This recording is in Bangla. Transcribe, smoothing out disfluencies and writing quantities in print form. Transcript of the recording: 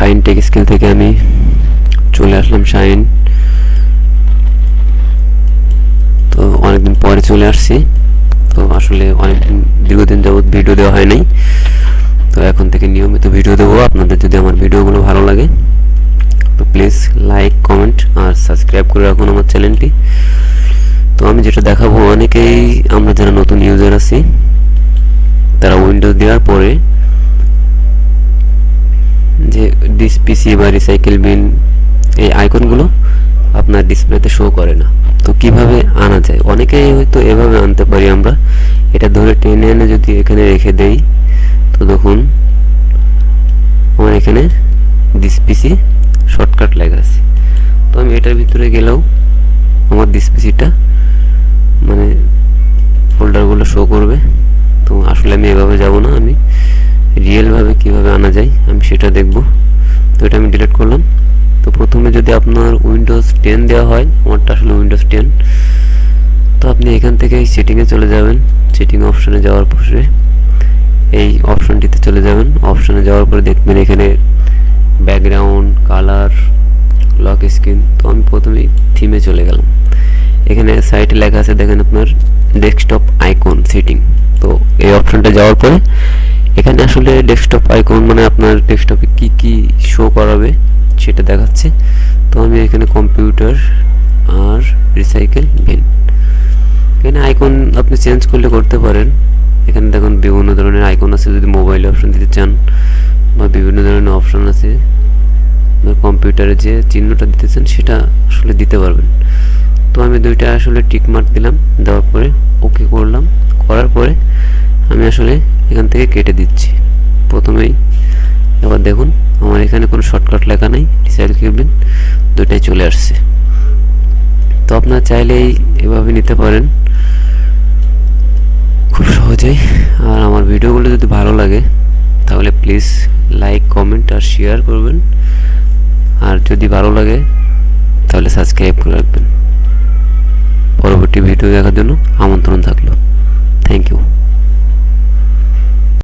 শাহিন টেক স্কিল থেকে আমি চলে আসলাম শাহিন। তো অনেকদিন পরে চলে আসছি, তো আসলে অনেকদিন দীর্ঘদিন যাবৎ ভিডিও দেওয়া হয় নাই। তো এখন থেকে নিয়মিত ভিডিও দেবো। আপনাদের যদি আমার ভিডিওগুলো ভালো লাগে তো প্লিজ লাইক, কমেন্ট আর সাবস্ক্রাইব করে রাখুন আমার চ্যানেলটি। তো আমি যেটা দেখাবো, অনেকেই আমরা যারা নতুন ইউজার আছি তারা উইন্ডোজ দেওয়ার পরে যে ডিসপিসি বা রিসাইকেল বিন এই আইকনগুলো আপনার ডিসপ্লেতে শো করে না। তো কিভাবে আনা যায়, অনেকেই হয়তো এভাবে আনতে পারি আমরা। এটা ধরে টেনে এনে যদি এখানে রেখে দেই, তো দেখুন আমার এখানে ডিসপিসি শর্টকাট লেখা আছে। তো আমি এটার ভিতরে গেলেও আমার ডিসপিসিটা মানে ফোল্ডারগুলো শো করবে। তো আসলে আমি এভাবে যাব না, আমি রিয়েলভাবে কিভাবে আনা যায় আমি সেটা দেখব। তো এটা আমি ডিলিট করলাম। তো প্রথমে যদি আপনার উইন্ডোজ 10 দেওয়া হয়, আমারটা আসলে উইন্ডোজ 10, তো আপনি এখান থেকে এই সেটিংয়ে চলে যাবেন। সেটিং অপশনে যাওয়ার পরে এই অপশনটিতে চলে যাবেন। অপশনে যাওয়ার পরে দেখবেন এখানে ব্যাকগ্রাউন্ড, কালার, লক স্ক্রিন। তো আমি প্রথমেই থিমে চলে গেলাম। এখানে সাইটে লেখা আছে দেখেন আপনার ডেস্কটপ আইকন সেটিং। তো এই অপশনটা যাওয়ার পরে এখানে আসলে ডেস্কটপ আইকন মানে আপনার ডেস্কটপে কি কি শো করাবে সেটা দেখাচ্ছে। তো আমি এখানে কম্পিউটার আর রিসাইকেল বিন, এখানে আইকন আপনি চেঞ্জ করতে পারেন। এখানে দেখুন বিভিন্ন ধরনের আইকন আছে, যদি মোবাইলে অপশন দিতে চান বা বিভিন্ন ধরনের অপশন আছে। কম্পিউটারে যে চিহ্নটা দিতে চান সেটা আসলে দিতে পারবেন। তো আমি দুইটা আসলে টিক মার্ক দিলাম, দেওয়ার পরে ওকে করলাম। করার পরে আমি আসলে এখান থেকে কেটে দিচ্ছি প্রথমেই। এবার দেখুন আমার এখানে কোনো শর্টকাট লেখা নেই, রিসাইকেল বিন দুইটাই চলে আসছে। তো আপনারা চাইলেই এভাবে নিতে পারেন খুব সহজেই। আর আমার ভিডিওগুলো যদি ভালো লাগে তাহলে প্লিজ লাইক, কমেন্ট আর শেয়ার করবেন। আর যদি ভালো লাগে তাহলে সাবস্ক্রাইব করে রাখবেন। পরবর্তী ভিডিও দেখার জন্য আমন্ত্রণ থাকলো। Thank you.